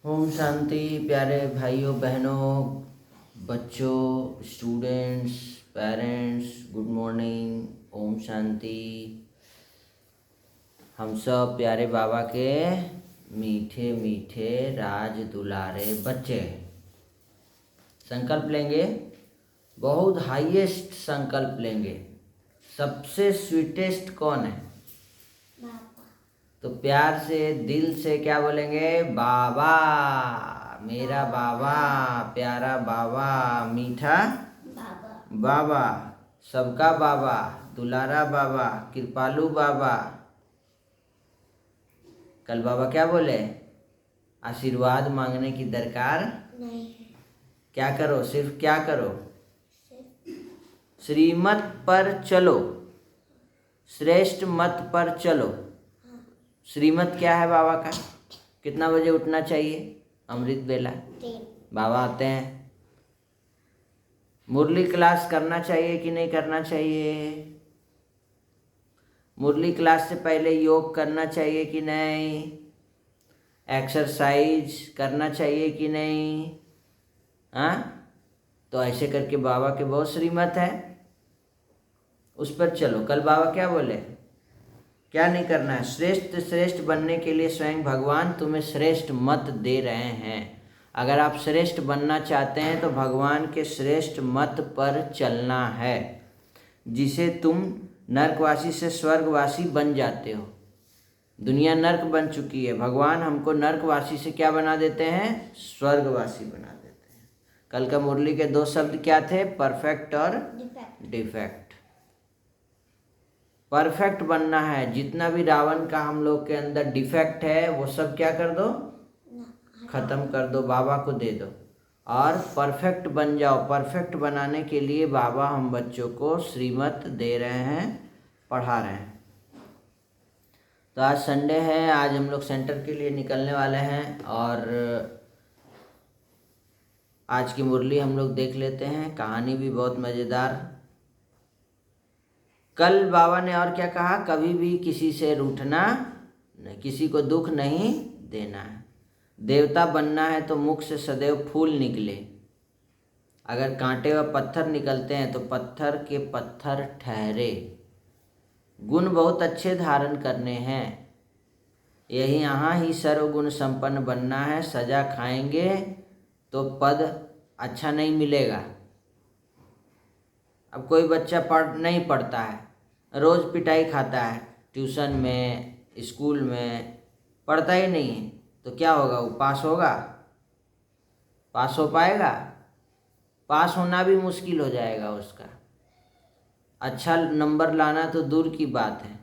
ओम शांति। प्यारे भाइयों बहनों, बच्चों, students, parents, good morning. Om Shanti. हम सब प्यारे बाबा के मीठे मीठे राज दुलारे बच्चे संकल्प लेंगे, बहुत हाईएस्ट संकल्प लेंगे। सबसे स्वीटेस्ट कौन है? तो प्यार से दिल से क्या बोलेंगे? बाबा, मेरा बाबा, प्यारा बाबा, मीठा बाबा, सबका बाबा, दुलारा बाबा, कृपालु बाबा। कल बाबा क्या बोले? आशीर्वाद मांगने की दरकार नहीं है। क्या करो? सिर्फ क्या करो? श्रीमत पर चलो, श्रेष्ठ मत पर चलो। श्रीमत क्या है बाबा का? कितना बजे उठना चाहिए? अमृत बेला बाबा आते हैं। मुरली क्लास करना चाहिए कि नहीं करना चाहिए? मुरली क्लास से पहले योग करना चाहिए कि नहीं? एक्सरसाइज करना चाहिए कि नहीं? हाँ, तो ऐसे करके बाबा के बहुत श्रीमत है, उस पर चलो। कल बाबा क्या बोले? क्या नहीं करना है? श्रेष्ठ बनने के लिए स्वयं भगवान तुम्हें श्रेष्ठ मत दे रहे हैं। अगर आप श्रेष्ठ बनना चाहते हैं तो भगवान के श्रेष्ठ मत पर चलना है, जिसे तुम नरकवासी से स्वर्गवासी बन जाते हो। दुनिया नर्क बन चुकी है, भगवान हमको नर्कवासी से क्या बना देते हैं? स्वर्गवासी बना देते हैं। कल का मुरली के दो शब्द क्या थे? परफेक्ट और डिफेक्ट। परफेक्ट बनना है। जितना भी रावण का हम लोग के अंदर डिफेक्ट है वो सब क्या कर दो? खत्म कर दो, बाबा को दे दो और परफेक्ट बन जाओ। परफेक्ट बनाने के लिए बाबा हम बच्चों को श्रीमत दे रहे हैं, पढ़ा रहे हैं। तो आज संडे है, आज हम लोग सेंटर के लिए निकलने वाले हैं और आज की मुरली हम लोग देख लेते हैं। कहानी भी बहुत मज़ेदार। कल बाबा ने और क्या कहा? कभी भी किसी से रूठना नहीं, किसी को दुख नहीं देना है। देवता बनना है तो मुख से सदैव फूल निकले। अगर कांटे व पत्थर निकलते हैं तो पत्थर के पत्थर ठहरे। गुण बहुत अच्छे धारण करने हैं, यही यहाँ ही सर्वगुण संपन्न बनना है। सजा खाएंगे तो पद अच्छा नहीं मिलेगा। अब कोई बच्चा नहीं पढ़ता है, रोज़ पिटाई खाता है, ट्यूशन में, स्कूल में पढ़ता ही नहीं है, तो क्या होगा? वो पास होगा? पास हो पाएगा? पास होना भी मुश्किल हो जाएगा उसका। अच्छा नंबर लाना तो दूर की बात है।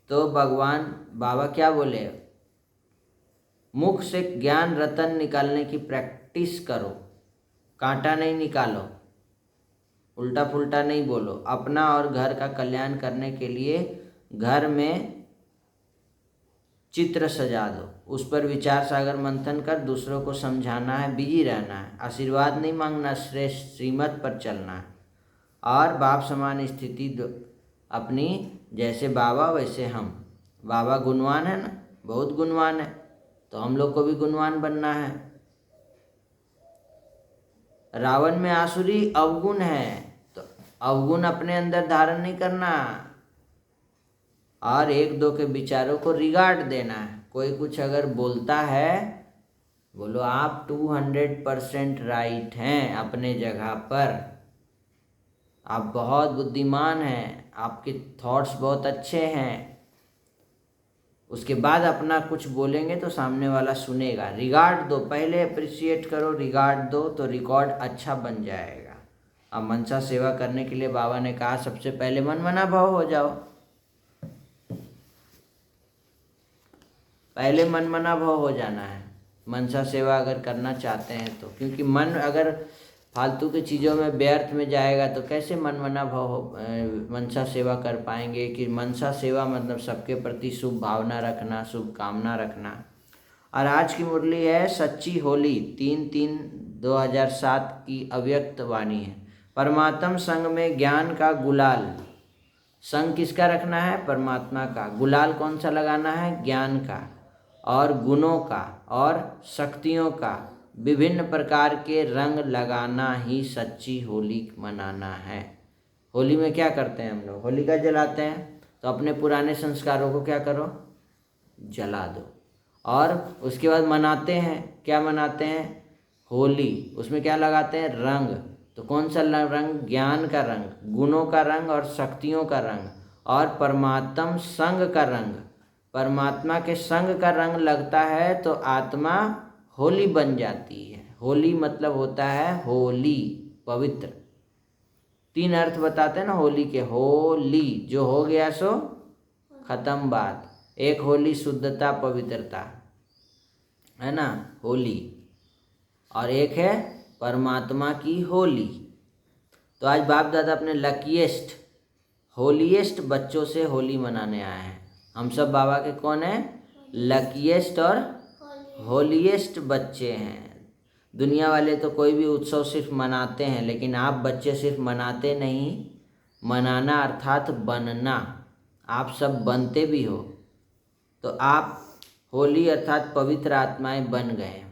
तो भगवान बाबा क्या बोले? मुख से ज्ञान रतन निकालने की प्रैक्टिस करो। कांटा नहीं निकालो, उल्टा पुल्टा नहीं बोलो। अपना और घर का कल्याण करने के लिए घर में चित्र सजा दो, उस पर विचार सागर मंथन कर दूसरों को समझाना है, बिजी रहना है। आशीर्वाद नहीं मांगना, श्रेष्ठ श्रीमत पर चलना है और बाप समान स्थिति अपनी। जैसे बाबा वैसे हम। बाबा गुणवान है ना, बहुत गुणवान है, तो हम लोग को भी गुणवान बनना है। रावण में आसुरी अवगुण है, तो अवगुण अपने अंदर धारण नहीं करना और एक दो के विचारों को रिगार्ड देना है। कोई कुछ अगर बोलता है, बोलो आप 200% राइट हैं अपने जगह पर। आप बहुत बुद्धिमान हैं, आपके थॉट्स बहुत अच्छे हैं। उसके बाद अपना कुछ बोलेंगे तो सामने वाला सुनेगा। रिगार्ड दो, पहले अप्रिशिएट करो, रिगार्ड दो तो रिकॉर्ड अच्छा बन जाएगा। अब मनसा सेवा करने के लिए बाबा ने कहा सबसे पहले मनमना भाव हो जाओ। पहले मनमना भाव हो जाना है मनसा सेवा अगर करना चाहते हैं तो, क्योंकि मन अगर फालतू की चीज़ों में व्यर्थ में जाएगा तो कैसे मनमना भाव मनसा सेवा कर पाएंगे। कि मनसा सेवा मतलब सबके प्रति शुभ भावना रखना, शुभ कामना रखना। और आज की मुरली है सच्ची होली, 3/3/2007 की अव्यक्त वाणी है। परमात्म संग में ज्ञान का गुलाल। संग किसका रखना है? परमात्मा का। गुलाल कौन सा लगाना है? ज्ञान का। और गुणों का और शक्तियों का विभिन्न प्रकार के रंग लगाना ही सच्ची होली मनाना है। होली में क्या करते हैं हम लोग? होलिका जलाते हैं। तो अपने पुराने संस्कारों को क्या करो? जला दो। और उसके बाद मनाते हैं, क्या मनाते हैं? होली। उसमें क्या लगाते हैं? रंग। तो कौन सा रंग? ज्ञान का रंग, गुणों का रंग और शक्तियों का रंग और परमात्म संग का रंग। परमात्मा के संग का रंग लगता है तो आत्मा होली बन जाती है। होली मतलब होता है होली, पवित्र। 3 अर्थ बताते हैं ना होली के। होली जो हो गया सो खत्म बात। एक होली शुद्धता पवित्रता है ना, होली। और एक है परमात्मा की होली। तो आज बाप दादा अपने लकीएस्ट होलीएस्ट बच्चों से होली मनाने आए हैं। हम सब बाबा के कौन है? लकीएस्ट और होलीएस्ट बच्चे हैं। दुनिया वाले तो कोई भी उत्सव सिर्फ मनाते हैं, लेकिन आप बच्चे सिर्फ मनाते नहीं, मनाना अर्थात बनना। आप सब बनते भी हो। तो आप होली अर्थात पवित्र आत्माएं बन गए,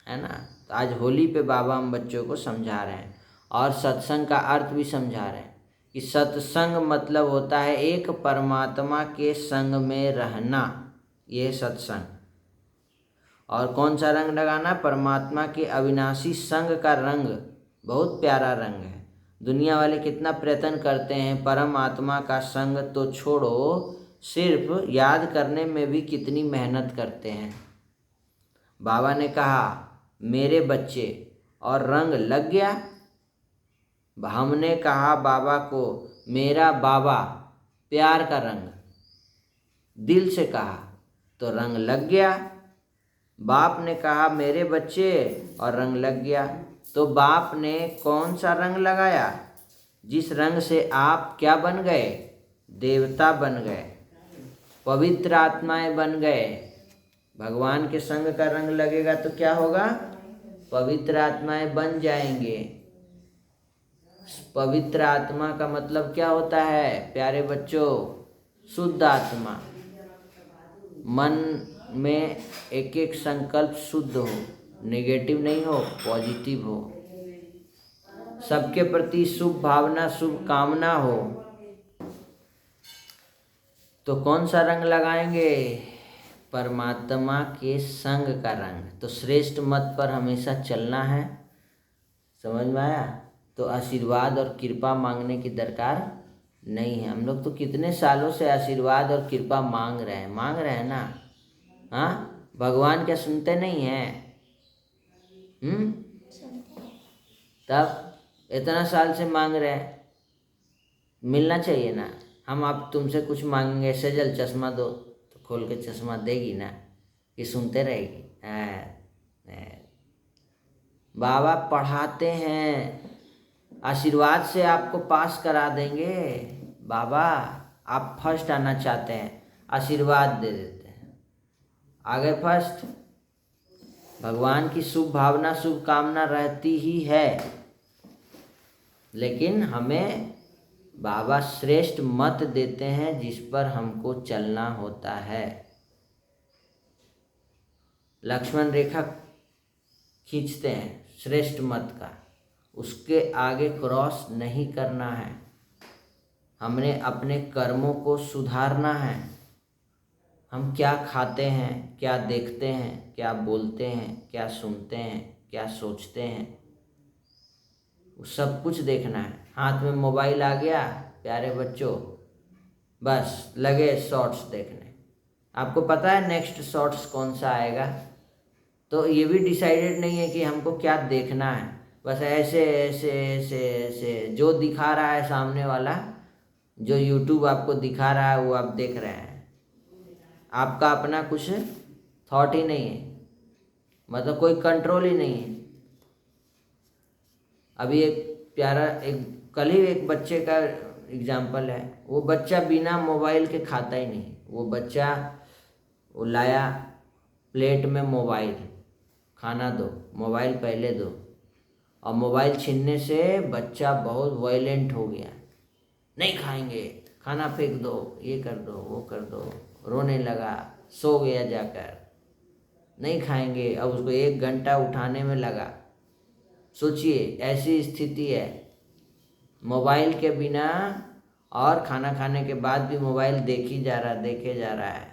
है ना। तो आज होली पे बाबा हम बच्चों को समझा रहे हैं और सत्संग का अर्थ भी समझा रहे हैं कि सत्संग मतलब होता है एक परमात्मा के संग में रहना, ये सत्संग। और कौन सा रंग लगाना? परमात्मा के अविनाशी संग का रंग। बहुत प्यारा रंग है। दुनिया वाले कितना प्रयत्न करते हैं परमात्मा का संग तो छोड़ो, सिर्फ याद करने में भी कितनी मेहनत करते हैं। बाबा ने कहा मेरे बच्चे, और रंग लग गया। हमने कहा बाबा को मेरा बाबा, प्यार का रंग, दिल से कहा तो रंग लग गया। बाप ने कहा मेरे बच्चे, और रंग लग गया। तो बाप ने कौन सा रंग लगाया? जिस रंग से आप क्या बन गए? देवता बन गए, पवित्र आत्माएं बन गए। भगवान के संग का रंग लगेगा तो क्या होगा? पवित्र आत्माएं बन जाएंगे। पवित्र आत्मा का मतलब क्या होता है प्यारे बच्चों? शुद्ध आत्मा। मन में एक एक संकल्प शुद्ध हो, नेगेटिव नहीं हो, पॉजिटिव हो। सबके प्रति शुभ भावना, शुभ कामना हो। तो कौन सा रंग लगाएंगे? परमात्मा के संग का रंग। तो श्रेष्ठ मत पर हमेशा चलना है। समझ में आया? तो आशीर्वाद और कृपा मांगने की दरकार नहीं है। हम लोग तो कितने सालों से आशीर्वाद और कृपा मांग रहे हैं ना। हाँ, भगवान क्या सुनते नहीं हैं? तब इतना साल से मांग रहे हैं, मिलना चाहिए ना। हम आप तुमसे कुछ मांगेंगे, सजल चश्मा दो, तो खोल के चश्मा देगी ना कि सुनते रहेगी? बाबा पढ़ाते हैं, आशीर्वाद से आपको पास करा देंगे। बाबा आप फर्स्ट आना चाहते हैं, आशीर्वाद दे देते हैं, आ गए फर्स्ट। भगवान की शुभ भावना, शुभ कामना रहती ही है, लेकिन हमें बाबा श्रेष्ठ मत देते हैं जिस पर हमको चलना होता है। लक्ष्मण रेखा खींचते हैं श्रेष्ठ मत का, उसके आगे क्रॉस नहीं करना है। हमने अपने कर्मों को सुधारना है। हम क्या खाते हैं, क्या देखते हैं, क्या बोलते हैं, क्या सुनते हैं, क्या सोचते हैं, वो सब कुछ देखना है। हाथ में मोबाइल आ गया प्यारे बच्चों, बस लगे शॉर्ट्स देखने। आपको पता है नेक्स्ट शॉर्ट्स कौन सा आएगा? तो ये भी डिसाइडेड नहीं है कि हमको क्या देखना है। बस ऐसे ऐसे ऐसे ऐसे जो दिखा रहा है सामने वाला, जो यूट्यूब आपको दिखा रहा है वो आप देख रहे हैं। आपका अपना कुछ थॉट ही नहीं है, मतलब कोई कंट्रोल ही नहीं है। अभी एक प्यारा, एक कल ही एक बच्चे का एग्जाम्पल है। वो बच्चा बिना मोबाइल के खाता ही नहीं। वो बच्चा वो लाया प्लेट में मोबाइल, खाना दो, मोबाइल पहले दो, और मोबाइल छीनने से बच्चा बहुत वायलेंट हो गया। नहीं खाएंगे, खाना फेंक दो, ये कर दो, वो कर दो, रोने लगा, सो गया जाकर। नहीं खाएंगे। अब उसको 1 घंटा उठाने में लगा। सोचिए, ऐसी स्थिति है। मोबाइल के बिना, और खाना खाने के बाद भी मोबाइल देखे जा रहा है,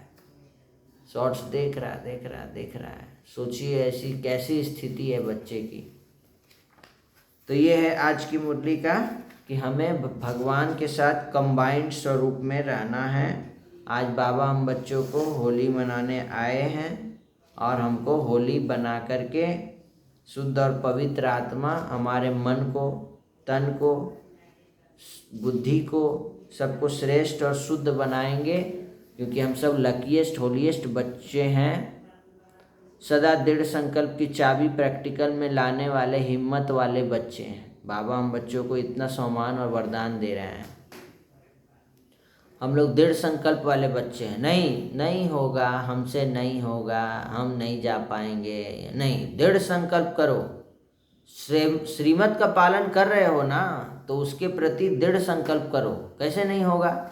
शॉर्ट्स देख रहा है। सोचिए ऐसी कैसी स्थिति है बच्चे की। तो ये है आज की मुरली का कि हमें भगवान के साथ कंबाइंड स्वरूप में रहना है। आज बाबा हम बच्चों को होली मनाने आए हैं और हमको होली बना करके शुद्ध और पवित्र आत्मा हमारे मन को, तन को, बुद्धि को, सबको श्रेष्ठ और शुद्ध बनाएंगे, क्योंकि हम सब लकीएस्ट होलीएस्ट बच्चे हैं। सदा दृढ़ संकल्प की चाबी प्रैक्टिकल में लाने वाले हिम्मत वाले बच्चे हैं। बाबा हम बच्चों को इतना सम्मान और वरदान दे रहे हैं। हम लोग दृढ़ संकल्प वाले बच्चे हैं। नहीं होगा, हमसे नहीं होगा, हम नहीं जा पाएंगे। नहीं, दृढ़ संकल्प करो। श्रीमत का पालन कर रहे हो ना, तो उसके प्रति दृढ़ संकल्प करो। कैसे नहीं होगा?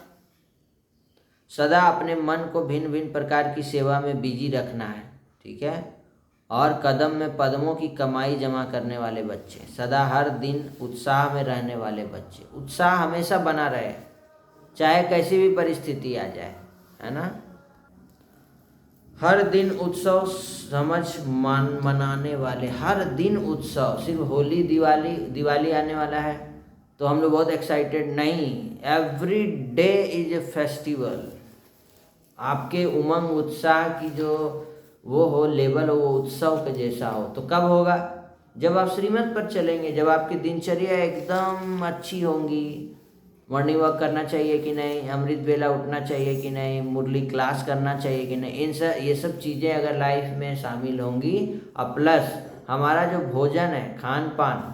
सदा अपने मन को भिन्न भिन्न प्रकार की सेवा में बिजी रखना है, ठीक है। और कदम में पद्मों की कमाई जमा करने वाले बच्चे, सदा हर दिन उत्साह में रहने वाले बच्चे। उत्साह हमेशा बना रहे, चाहे कैसी भी परिस्थिति आ जाए, है ना। हर दिन उत्सव समझ मनाने वाले, हर दिन उत्सव। सिर्फ होली दिवाली आने वाला है तो हम लोग बहुत एक्साइटेड नहीं। Every day is a festival. आपके उमंग उत्साह की जो वो हो लेवल हो, वो उत्सव के जैसा हो। तो कब होगा? जब आप श्रीमत पर चलेंगे, जब आपकी दिनचर्या एकदम अच्छी होंगी। मॉर्निंग वॉक करना चाहिए कि नहीं, अमृत वेला उठना चाहिए कि नहीं, मुरली क्लास करना चाहिए कि नहीं, ये सब चीज़ें अगर लाइफ में शामिल होंगी, और प्लस हमारा जो भोजन है, खान पान,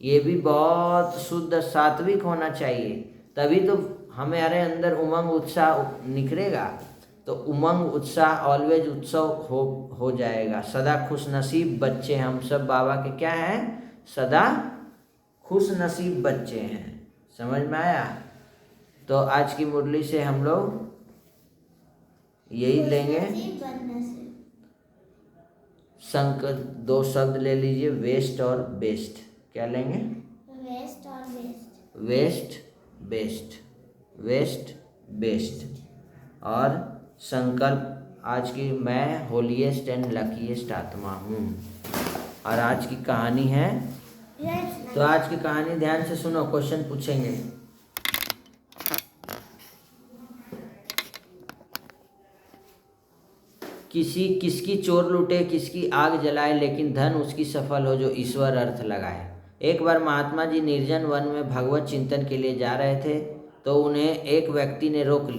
ये भी बहुत शुद्ध सात्विक होना चाहिए। तभी तो हमारे अंदर उमंग उत्साह निखरेगा। तो उमंग उत्साह ऑलवेज उत्सव हो जाएगा। सदा खुश नसीब बच्चे हम सब बाबा के क्या हैं? सदा खुश नसीब बच्चे हैं। समझ में आया? तो आज की मुरली से हम लोग यही लेंगे। संकर 2 शब्द ले लीजिए, वेस्ट और बेस्ट। क्या लेंगे? वेस्ट और best. Waste best, waste best. और संकल्प आज की, मैं होलीएस्ट एंड लकीएस्ट आत्मा हूँ। और आज की कहानी है, तो आज की कहानी ध्यान से सुनो, क्वेश्चन पूछेंगे। किसकी चोर लूटे, किसकी आग जलाए, लेकिन धन उसकी सफल हो जो ईश्वर अर्थ लगाए। एक बार महात्मा जी निर्जन वन में भगवत चिंतन के लिए जा रहे थे, तो उन्हें एक व्यक्ति ने रोक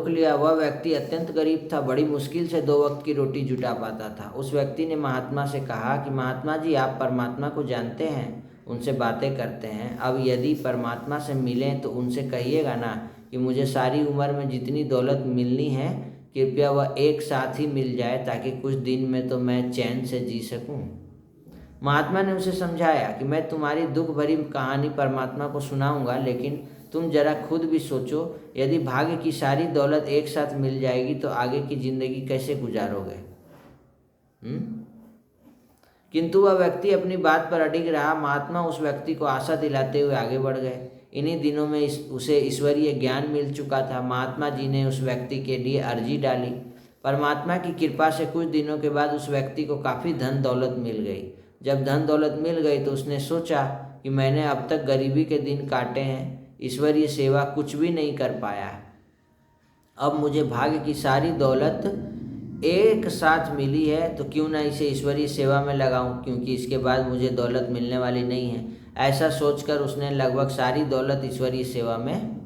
लिया। वह व्यक्ति अत्यंत गरीब था, बड़ी मुश्किल से 2 वक्त की रोटी जुटा पाता था। उस व्यक्ति ने महात्मा से कहा कि महात्मा जी, आप परमात्मा को जानते हैं, उनसे बातें करते हैं। अब यदि परमात्मा से मिलें तो उनसे कहिएगा ना कि मुझे सारी उम्र में जितनी दौलत मिलनी है, कृपया वह एक साथ ही मिल जाए, ताकि कुछ दिन में तो मैं चैन से जी सकूं। महात्मा ने उसे समझाया कि मैं तुम्हारी दुख भरी कहानी परमात्मा को सुनाऊंगा, लेकिन तुम जरा खुद भी सोचो, यदि भाग्य की सारी दौलत एक साथ मिल जाएगी तो आगे की जिंदगी कैसे गुजारोगे? किंतु वह व्यक्ति अपनी बात पर अडिग रहा। महात्मा उस व्यक्ति को आशा दिलाते हुए आगे बढ़ गए। इन्हीं दिनों में उसे ईश्वरीय ज्ञान मिल चुका था। महात्मा जी ने उस व्यक्ति के लिए अर्जी डाली। परमात्मा की कृपा से कुछ दिनों के बाद उस व्यक्ति को काफ़ी धन दौलत मिल गई। जब धन दौलत मिल गई तो उसने सोचा कि मैंने अब तक गरीबी के दिन काटे हैं, ईश्वरीय सेवा कुछ भी नहीं कर पाया। अब मुझे भाग्य की सारी दौलत एक साथ मिली है, तो क्यों ना इसे ईश्वरीय सेवा में लगाऊं, क्योंकि इसके बाद मुझे दौलत मिलने वाली नहीं है। ऐसा सोचकर उसने लगभग सारी दौलत ईश्वरीय सेवा में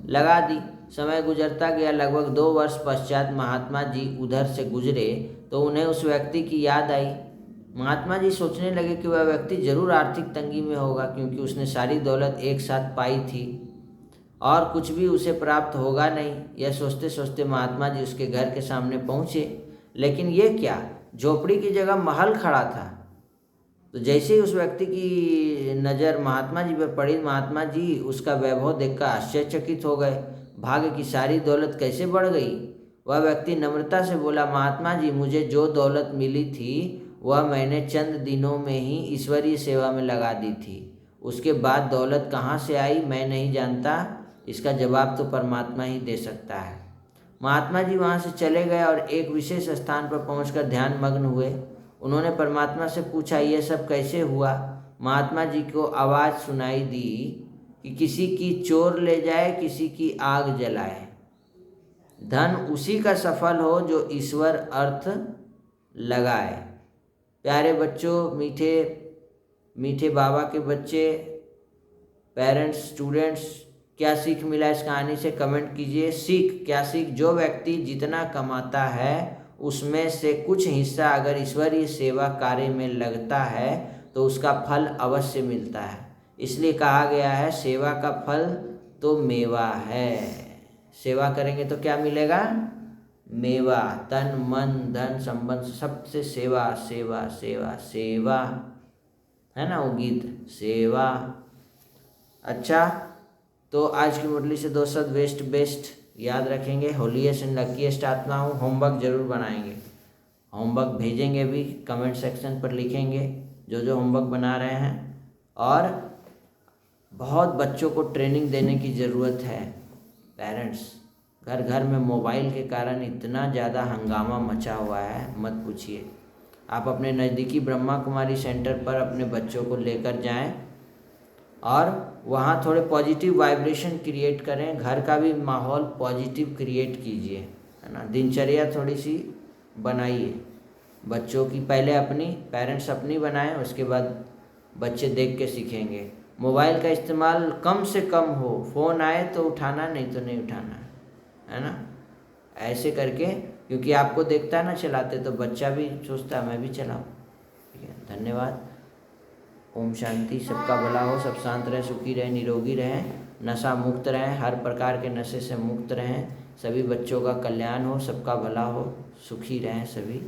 लगा दी। समय गुजरता गया। लगभग 2 वर्ष पश्चात महात्मा जी उधर से गुजरे तो उन्हें उस व्यक्ति की याद आई। महात्मा जी सोचने लगे कि वह व्यक्ति जरूर आर्थिक तंगी में होगा, क्योंकि उसने सारी दौलत एक साथ पाई थी और कुछ भी उसे प्राप्त होगा नहीं। यह सोचते सोचते महात्मा जी उसके घर के सामने पहुँचे, लेकिन ये क्या, झोपड़ी की जगह महल खड़ा था। तो जैसे ही उस व्यक्ति की नज़र महात्मा जी पर पड़ी, महात्मा जी उसका वैभव देखकर आश्चर्यचकित हो गए। भाग्य की सारी दौलत कैसे बढ़ गई? वह व्यक्ति नम्रता से बोला, महात्मा जी, मुझे जो दौलत मिली थी वह मैंने चंद दिनों में ही ईश्वरीय सेवा में लगा दी थी। उसके बाद दौलत कहाँ से आई मैं नहीं जानता, इसका जवाब तो परमात्मा ही दे सकता है। महात्मा जी वहाँ से चले गए और एक विशेष स्थान पर पहुंचकर ध्यान मग्न हुए। उन्होंने परमात्मा से पूछा, यह सब कैसे हुआ? महात्मा जी को आवाज़ सुनाई दी कि किसी की चोर ले जाए, किसी की आग जलाए। धन उसी का सफल हो जो ईश्वर अर्थ लगाए। प्यारे बच्चों, मीठे मीठे बाबा के बच्चे, पेरेंट्स, स्टूडेंट्स, क्या सीख मिला इस कहानी से कमेंट कीजिए। सीख क्या सीख? जो व्यक्ति जितना कमाता है उसमें से कुछ हिस्सा अगर ईश्वरीय सेवा कार्य में लगता है तो उसका फल अवश्य मिलता है। इसलिए कहा गया है, सेवा का फल तो मेवा है। सेवा करेंगे तो क्या मिलेगा? मेवा। तन मन धन संबंध सबसे सेवा सेवा सेवा सेवा, है ना वो गीत, सेवा। अच्छा, तो आज की मुरली से 2 शब्द वेस्ट बेस्ट याद रखेंगे। होलीएस्ट एंड लकीएस्ट आत्मा हूँ। होमवर्क जरूर बनाएंगे, होमवर्क भेजेंगे भी, कमेंट सेक्शन पर लिखेंगे जो होमवर्क बना रहे हैं। और बहुत बच्चों को ट्रेनिंग देने की ज़रूरत है। पेरेंट्स, घर घर में मोबाइल के कारण इतना ज़्यादा हंगामा मचा हुआ है, मत पूछिए। आप अपने नज़दीकी ब्रह्मा कुमारी सेंटर पर अपने बच्चों को लेकर जाएं और वहाँ थोड़े पॉजिटिव वाइब्रेशन क्रिएट करें। घर का भी माहौल पॉजिटिव क्रिएट कीजिए, है ना। दिनचर्या थोड़ी सी बनाइए बच्चों की। पहले अपनी, पेरेंट्स अपनी बनाएं, उसके बाद बच्चे देख के सीखेंगे। मोबाइल का इस्तेमाल कम से कम हो। फ़ोन आए तो उठाना, नहीं तो नहीं उठाना, है ना। ऐसे करके, क्योंकि आपको देखता है ना चलाते, तो बच्चा भी सोचता है मैं भी चलाऊँ। ठीक है, धन्यवाद। ओम शांति। सबका भला हो, सब शांत रहें, सुखी रहें, निरोगी रहें, नशा मुक्त रहें, हर प्रकार के नशे से मुक्त रहें। सभी बच्चों का कल्याण हो, सबका भला हो, सुखी रहें सभी।